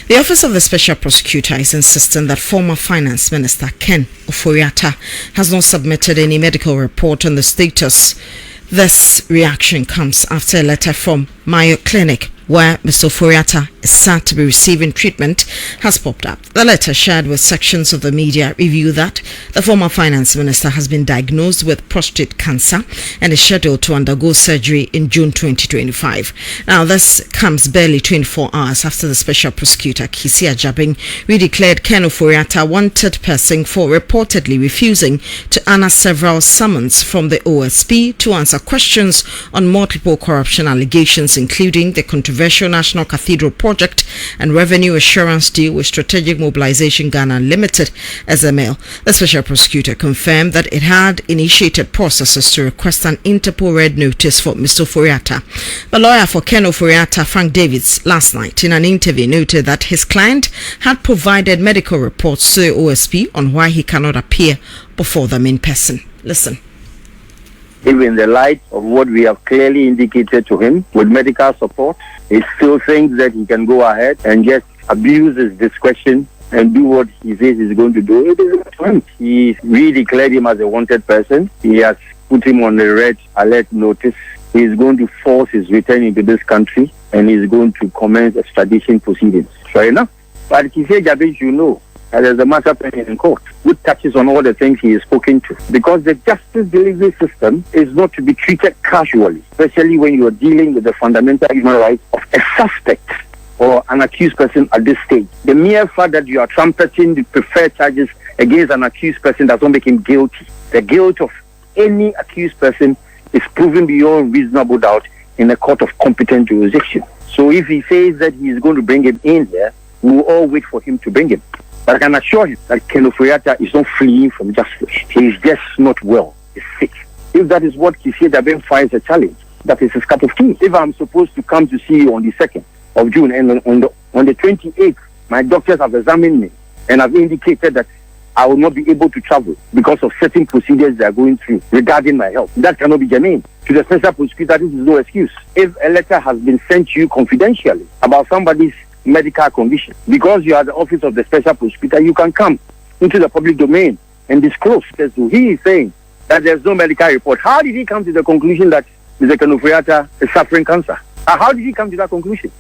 The Office of the Special Prosecutor is insisting that former Finance Minister Ken Ofori Atta has not submitted any medical report on the status. This reaction comes after a letter from Mayo Clinic, where Mr. Ofori Atta is said to be receiving treatment, has popped up. The letter, shared with sections of the media, revealed that the former finance minister has been diagnosed with prostate cancer and is scheduled to undergo surgery in June 2025. Now, this comes barely 24 hours after the special prosecutor, Kwesi Ajabing, redeclared Ken Ofori Atta a wanted person for reportedly refusing to answer several summons from the OSP to answer questions on multiple corruption allegations, including the controversial National Cathedral project and revenue assurance deal with Strategic Mobilization Ghana Limited, SML. The special prosecutor confirmed that it had initiated processes to request an Interpol red notice for Mr. Ofori Atta. The lawyer for Ken Ofori Atta, Frank Davids, last night in an interview noted that his client had provided medical reports to the OSP on why he cannot appear before them in person. Listen. Even in the light of what we have clearly indicated to him with medical support, he still thinks that he can go ahead and just abuse his discretion and do what he says he's going to do. It is up to him. He really declared him as a wanted person. He has put him on the red alert notice. He is going to force his return into this country and he is going to commence extradition proceedings. Fair enough. But Kwesi Ajabing, you know, there's a matter pending in court which touches on all the things he is spoken to. Because the justice delivery system is not to be treated casually, especially when you are dealing with the fundamental human rights of a suspect or an accused person at this stage. The mere fact that you are trumpeting the preferred charges against an accused person does not make him guilty. The guilt of any accused person is proven beyond reasonable doubt in a court of competent jurisdiction. So if he says that he is going to bring him in here, we will all wait for him to bring him. But I can assure you that Ken Ofori Atta is not fleeing from justice. He is just not well. He's sick. If that is what Kwesi Ajabing finds a challenge, that is his cup of tea. If I'm supposed to come to see you on the 2nd of June and on the 28th, my doctors have examined me and have indicated that I will not be able to travel because of certain procedures they are going through regarding my health. That cannot be germane. To the special prosecutor, this is no excuse. If a letter has been sent to you confidentially about somebody's medical condition, because you are the office of the special prosecutor, you can come into the public domain and disclose. So he is saying that there's no medical report. How did he come to the conclusion that Mr. Ken Ofori Atta is suffering cancer? How did he come to that conclusion?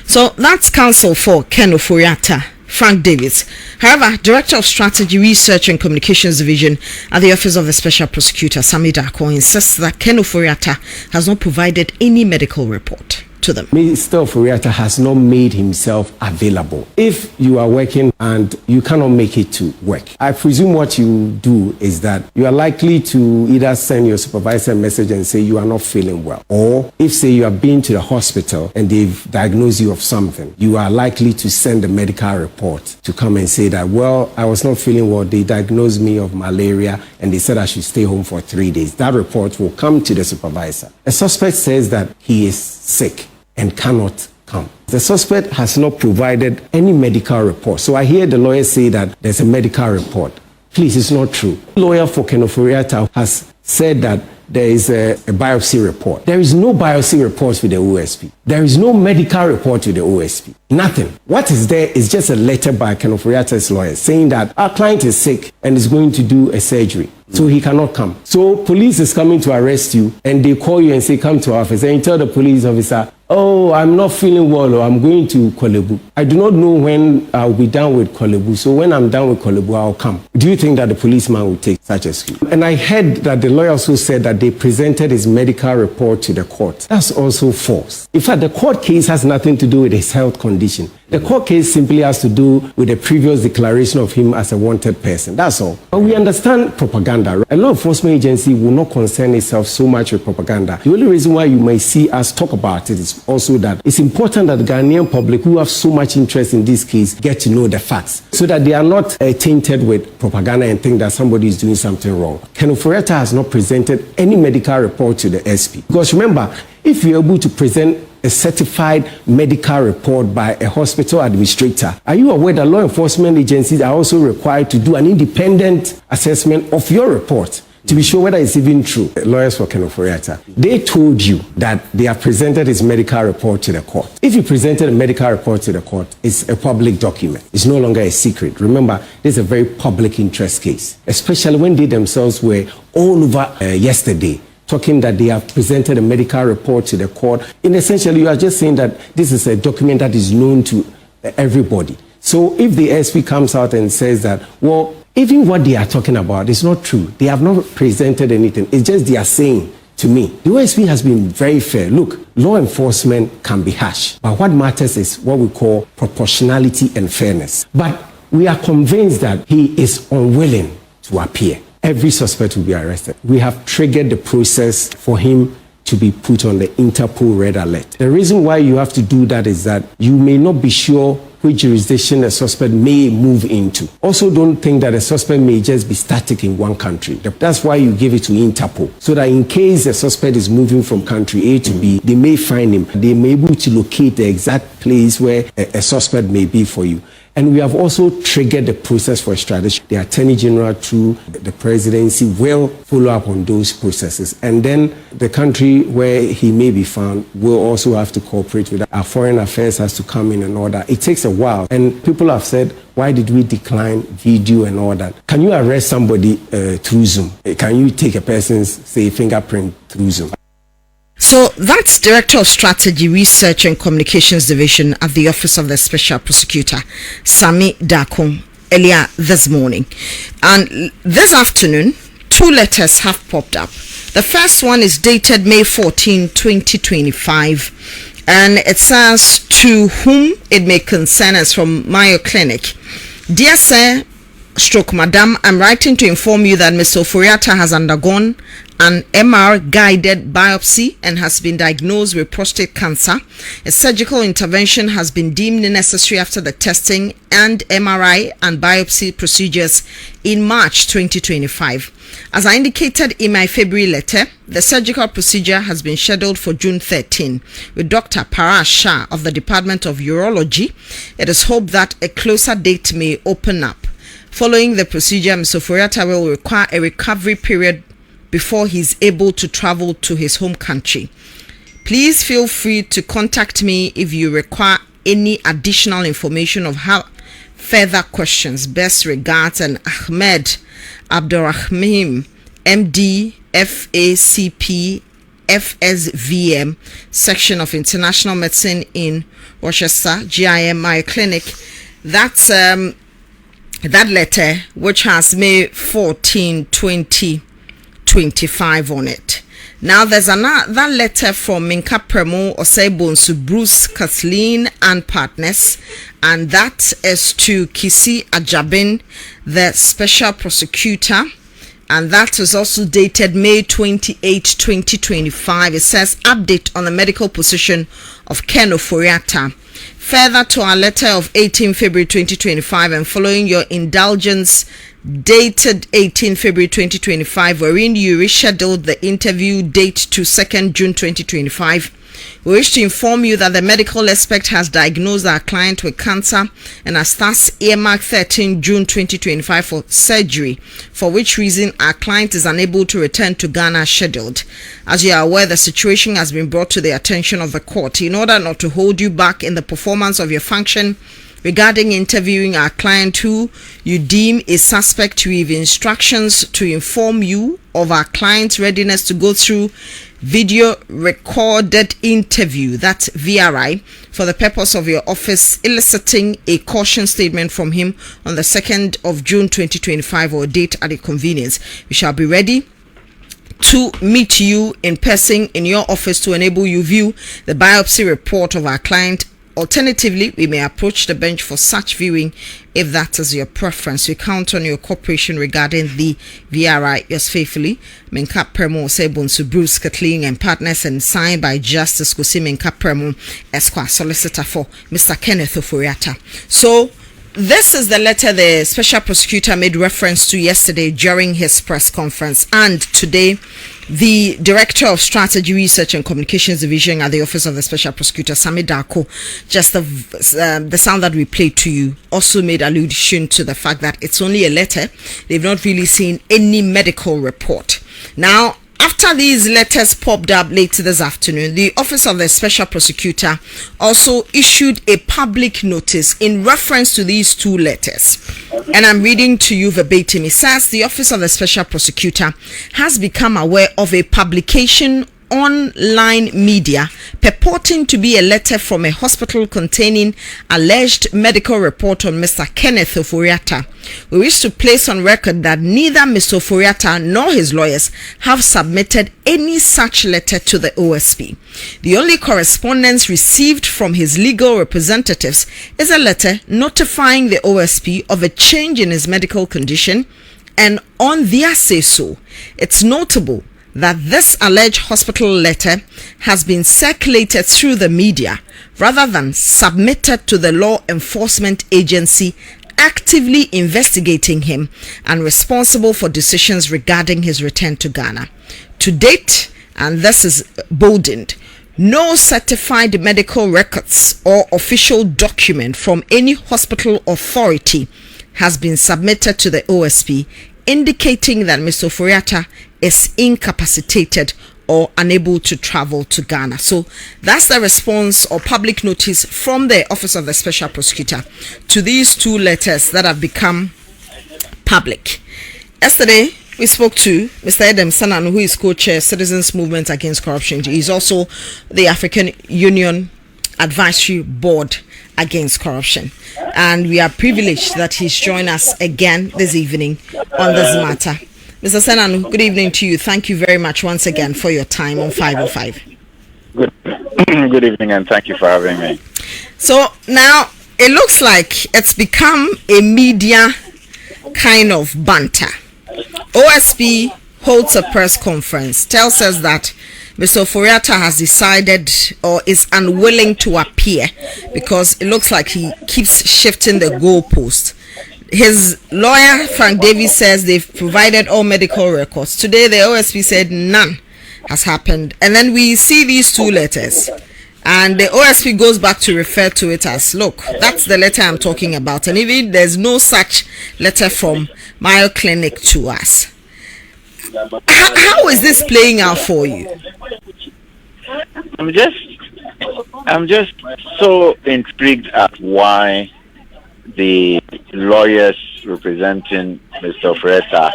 So that's counsel for Ken Ofori Atta, Frank Davids. However, Director of Strategy, Research and Communications Division at the Office of the Special Prosecutor, Sami Darko, insists that Ken Ofori Atta has not provided any medical report to them. Mr. Ofori Atta has not made himself available. If you are working and you cannot make it to work, I presume what you do is that you are likely to either send your supervisor a message and say you are not feeling well. Or if, say, you have been to the hospital and they've diagnosed you of something, you are likely to send a medical report to come and say that, well, I was not feeling well. They diagnosed me of malaria and they said I should stay home for 3 days. That report will come to the supervisor. A suspect says that he is sick and cannot come. The suspect has not provided any medical report. So I hear the lawyer say that there's a medical report. Please, it's not true. The lawyer for Ken Ofori Atta has said that there is a biopsy report. There is no biopsy report with the OSP. There is no medical report with the OSP. Nothing. What is there is just a letter by Ken Ofori Atta's lawyer saying that our client is sick and is going to do a surgery, so he cannot come. So police is coming to arrest you and they call you and say, come to our office. And you tell the police officer, oh, I'm not feeling well, or I'm going to Kolebu. I do not know when I'll be done with Kolebu, so when I'm done with Kolebu, I'll come. Do you think that the policeman will take such excuse? And I heard that the lawyer also said that they presented his medical report to the court. That's also false. In fact, the court case has nothing to do with his health condition. The court case simply has to do with the previous declaration of him as a wanted person. That's all. But we understand propaganda. A law enforcement agency will not concern itself so much with propaganda. The only reason why you may see us talk about it is also that it's important that the Ghanaian public who have so much interest in this case get to know the facts so that they are not tainted with propaganda and think that somebody is doing something wrong. Ken Ofori Atta has not presented any medical report to the SP. Because remember, if you're able to present a certified medical report by a hospital administrator, are you aware that law enforcement agencies are also required to do an independent assessment of your report to be sure whether it's even true. Lawyers for Ken Ofori Atta, they told you that they have presented his medical report to the court. If you presented a medical report to the court, it's a public document. It's no longer a secret. Remember, this is a very public interest case, especially when they themselves were all over yesterday talking that they have presented a medical report to the court. In essentially, you are just saying that this is a document that is known to everybody. So if the OSP comes out and says that, well, even what they are talking about is not true, they have not presented anything, it's just they are saying to me. The OSP has been very fair. Look, law enforcement can be harsh, but what matters is what we call proportionality and fairness. But we are convinced that he is unwilling to appear. Every suspect will be arrested. We have triggered the process for him to be put on the Interpol red alert. The reason why you have to do that is that you may not be sure which jurisdiction a suspect may move into. Also, don't think that a suspect may just be static in one country. That's why you give it to Interpol, so that in case a suspect is moving from country A to B, they may find him. They may be able to locate the exact place where a suspect may be for you. And we have also triggered the process for extradition. The Attorney General through the presidency will follow up on those processes. And then the country where he may be found will also have to cooperate with our foreign affairs has to come in and all that. It takes a while. And people have said, why did we decline video and all that? Can you arrest somebody through Zoom? Can you take a person's, say, fingerprint through Zoom? So that's Director of Strategy, Research and Communications Division at the Office of the Special Prosecutor, Sami Dakong, earlier this morning. And this afternoon, 2 letters have popped up. The first one is dated May 14, 2025. And it says, to whom it may concern us from Mayo Clinic. Dear Sir, / Madam, I'm writing to inform you that Ms. Ofori Atta has undergone an MR-guided biopsy and has been diagnosed with prostate cancer. A surgical intervention has been deemed necessary after the testing and MRI and biopsy procedures in March 2025. As I indicated in my February letter, the surgical procedure has been scheduled for June 13 with Dr. Parash Shah of the Department of Urology. It is hoped that a closer date may open up. Following the procedure, Mr. Ofori Atta will require a recovery period before he is able to travel to his home country. Please feel free to contact me if you require any additional information or have further questions. Best regards, and Ahmed Abdurrahim, MD, FACP, FSVM, Section of International Medicine in Rochester, GIM, Mayo Clinic. That's that letter, which has May 14, 2025 on it. Now there's another letter from Minka Premo Osebonsu Bruce Kathleen and Partners, and that is to Kisi Ajabin, the Special Prosecutor, and that is also dated May 28, 2025. It says, update on the medical position of Ken Ofori Atta. Further to our letter of 18 February 2025 and following your indulgence dated 18 February 2025, wherein you rescheduled the interview date to 2nd June 2025, we wish to inform you that the medical expert has diagnosed our client with cancer and has thus earmarked 13 June 2025 for surgery, for which reason our client is unable to return to Ghana as scheduled. As you are aware, the situation has been brought to the attention of the court. In order not to hold you back in the performance of your function regarding interviewing our client who you deem is suspect, we have instructions to inform you of our client's readiness to go through video recorded interview, that's VRI, for the purpose of your office eliciting a caution statement from him on the 2nd of June 2025 or date at a convenience. We shall be ready to meet you in person in your office to enable you view the biopsy report of our client. Alternatively, we may approach the bench for such viewing if that is your preference. We count on your cooperation regarding the VRI. Yours faithfully, Minka Premo Sebonsu Bruce Kathleen and Partners, and signed by Justice Kosi Minka Premo, Esquire Solicitor for Mr. Kenneth Ofori Atta. So this is the letter the special prosecutor made reference to yesterday during his press conference, and today the Director of Strategy Research and Communications Division at the Office of the Special Prosecutor, Sami Darko, just the sound that we played to you, also made allusion to the fact that it's only a letter. They've not really seen any medical report. Now, after these letters popped up later this afternoon, the Office of the Special Prosecutor also issued a public notice in reference to these two letters. And I'm reading to you verbatim. It says the Office of the Special Prosecutor has become aware of a publication online media purporting to be a letter from a hospital containing alleged medical report on Mr. Kenneth Ofori. We wish to place on record that neither Mr. Ofori nor his lawyers have submitted any such letter to the OSP. The only correspondence received from his legal representatives is a letter notifying the OSP of a change in his medical condition, and on their say-so, it's notable that this alleged hospital letter has been circulated through the media rather than submitted to the law enforcement agency actively investigating him and responsible for decisions regarding his return to Ghana. To date, and this is boldened, no certified medical records or official document from any hospital authority has been submitted to the OSP indicating that Mr. Ofori is incapacitated or unable to travel to Ghana. So that's the response or public notice from the Office of the Special Prosecutor to these two letters that have become public. Yesterday, we spoke to Mr. Edem Sanan, who is co-chair Citizens Movement Against Corruption. He's also the African Union Advisory Board Against Corruption. And we are privileged that he's joined us again this evening on this matter. Mr. Sanan, good evening to you. Thank you very much once again for your time on 505. Good evening, and thank you for having me. So now it looks like it's become a media kind of banter. OSP holds a press conference, tells us that Mr. Ofori has decided or is unwilling to appear because it looks like he keeps shifting the goalpost. His lawyer, Frank Davis, says they've provided all medical records. Today, the OSP said none has happened. And then we see these two letters. And the OSP goes back to refer to it as, look, that's the letter I'm talking about. And even there's no such letter from Mayo Clinic to us. How is this playing out for you? I'm just so intrigued at why the lawyers representing Mr. Ofori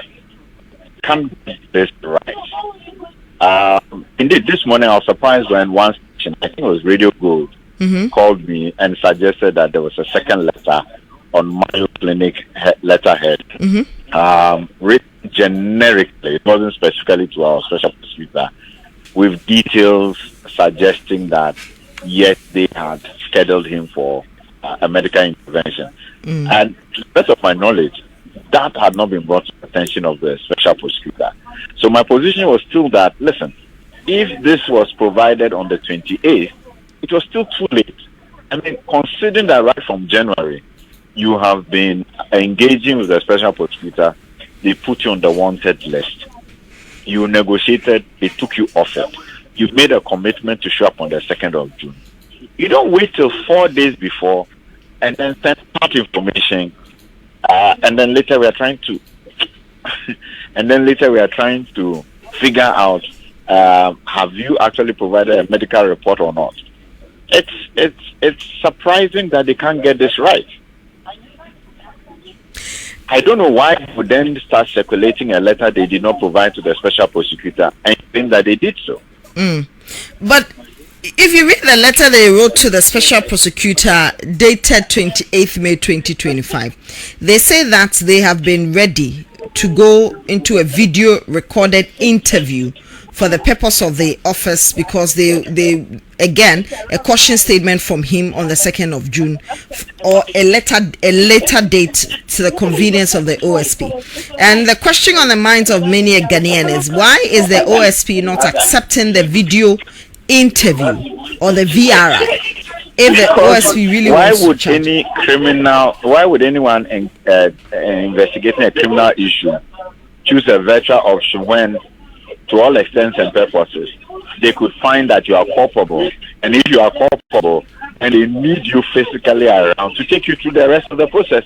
can't get this right. Indeed, this morning I was surprised when one station, I think it was Radio Gold, called me and suggested that there was a second letter on Mayo Clinic letterhead, written generically, it wasn't specifically to our special prosecutor, with details suggesting that yes, they had scheduled him for a medical intervention. And to the best of my knowledge, that had not been brought to the attention of the special prosecutor. So my position was still that, listen, if this was provided on the 28th, it was still too late. I mean, considering that right from January, you have been engaging with the special prosecutor, they put you on the wanted list. You negotiated, they took you off it. You've made a commitment to show up on the 2nd of June. You don't wait till 4 days before and then send out information, and then later we are trying to figure out have you actually provided a medical report or not. It's surprising that they can't get this right. I don't know why they would then start circulating a letter they did not provide to the special prosecutor and think that they did so. But if you read the letter they wrote to the special prosecutor dated 28th May 2025, they say that they have been ready to go into a video recorded interview for the purpose of the office because they again a caution statement from him on the 2nd of June or a later date to the convenience of the OSP. And the question on the minds of many Ghanaians is, why is the OSP not accepting the video interview or the VRI? if the OSP really wants to charge. Why would anyone investigating a criminal issue choose a virtual option when, to all extents and purposes, they could find that you are culpable, and if you are culpable, and they need you physically around to take you through the rest of the process?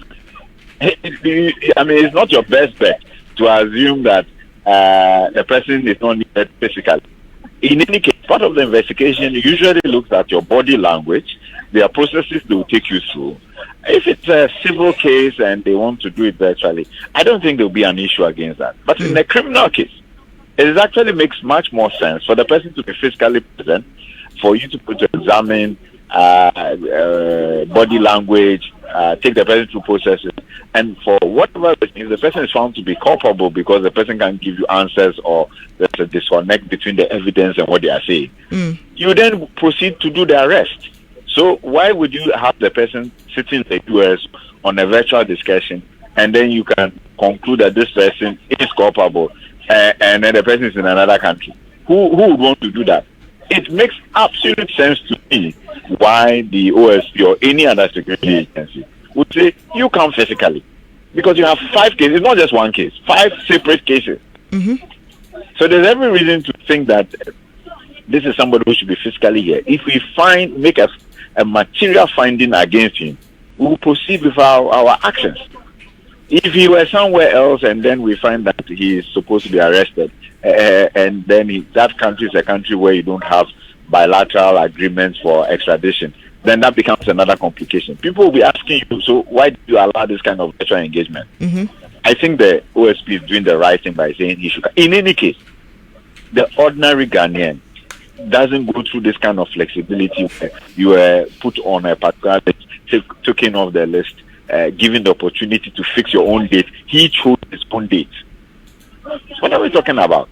I mean, it's not your best bet to assume that the person is not needed physically. In any case, part of the investigation usually looks at your body language. There are processes they will take you through. If it's a civil case and they want to do it virtually, I don't think there will be an issue against that. But in a criminal case, it actually makes much more sense for the person to be physically present, for you to examine body language, take the person through processes, and for whatever reason, if the person is found to be culpable because the person can give you answers or there's a disconnect between the evidence and what they are saying, you then proceed to do the arrest. So why would you have the person sitting in the US on a virtual discussion and then you can conclude that this person is culpable and then the person is in another country? Who would want to do that? It makes absolute sense to me why the OSP or any other security agency would say you come physically, because you have 5 cases. It's not just one case, 5 separate cases. So there's every reason to think that this is somebody who should be physically here. If we make a material finding against him, we will proceed with our actions. If he were somewhere else and then we find that he is supposed to be arrested, and then that country is a country where you don't have bilateral agreements for extradition, then that becomes another complication. People will be asking you, so why do you allow this kind of virtual engagement? I think the OSP is doing the right thing by saying he should. In any case, the ordinary Ghanaian doesn't go through this kind of flexibility where you are put on a particular list, taken off the list, given the opportunity to fix your own date. He chose his own date. What are we talking about?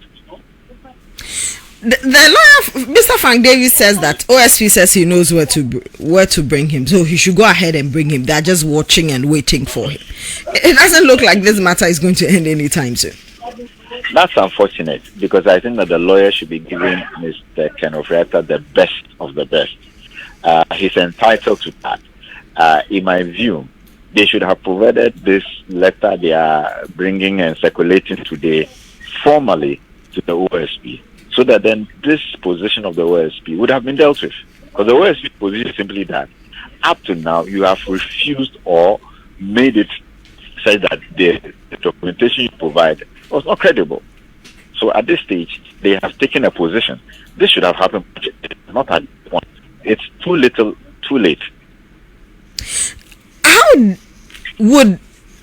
The lawyer, Mr. Frank Davis, says that OSP says he knows where to bring him, so he should go ahead and bring him. They're just watching and waiting for him. It doesn't look like this matter is going to end anytime soon. That's unfortunate, because I think that the lawyer should be giving Mr. Ken Ofori the best of the best. He's entitled to that. In my view, they should have provided this letter they are bringing and circulating today formally to the OSP, so that then this position of the OSP would have been dealt with. Because the OSP position is simply that up to now you have refused or made it say that the documentation you provide was not credible. So at this stage, they have taken a position. This should have happened, not at once. It's too little, too late. How would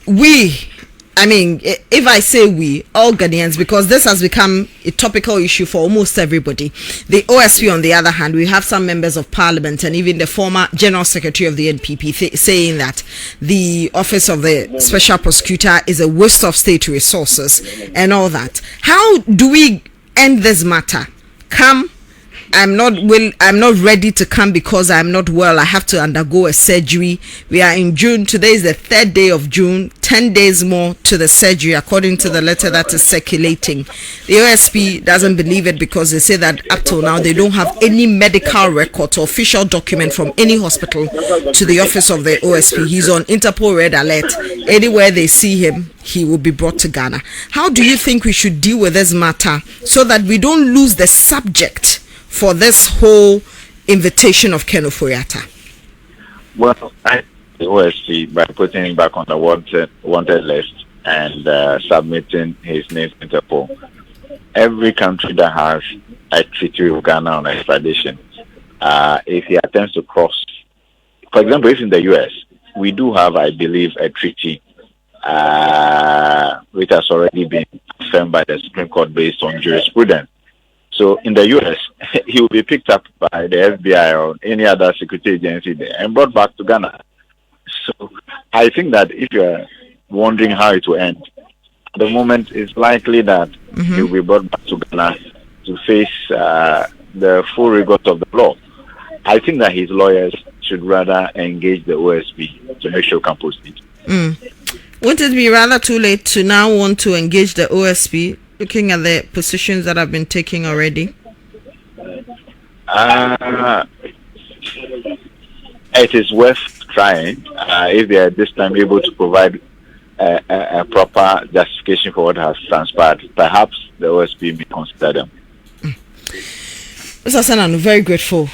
we, I mean, if I say we, all Ghanaians, because this has become a topical issue for almost everybody. The OSP, on the other hand, we have some members of parliament and even the former general secretary of the NPP saying that the office of the special prosecutor is a waste of state resources and all that. How do we end this matter? I'm not ready to come because I'm not well. I have to undergo a surgery. We are in June. Today is the 3rd day of June. 10 days more to the surgery, according to the letter that is circulating. The OSP doesn't believe it because they say that up till now they don't have any medical record or official document from any hospital to the office of the OSP. He's on Interpol Red Alert. Anywhere they see him, he will be brought to Ghana. How do you think we should deal with this matter so that we don't lose the subject for this whole invitation of Ken Ofori Atta? Well, the OSP, by putting him back on the wanted list and submitting his name to Interpol, every country that has a treaty with Ghana on extradition, if he attempts to cross, for example, if in the US, we do have, I believe, a treaty which has already been affirmed by the Supreme Court based on jurisprudence. So in the US, he will be picked up by the FBI or any other security agency there and brought back to Ghana. So I think that if you're wondering how it will end, at the moment it's likely that he will be brought back to Ghana to face the full rigors of the law. I think that his lawyers should rather engage the OSP to make sure he can proceed. Wouldn't it be rather too late to now want to engage the OSP, looking at the positions that have been taken already? it is worth trying if they are this time able to provide a proper justification for what has transpired. Perhaps the OSP may consider them. Mr. Sen, I'm very grateful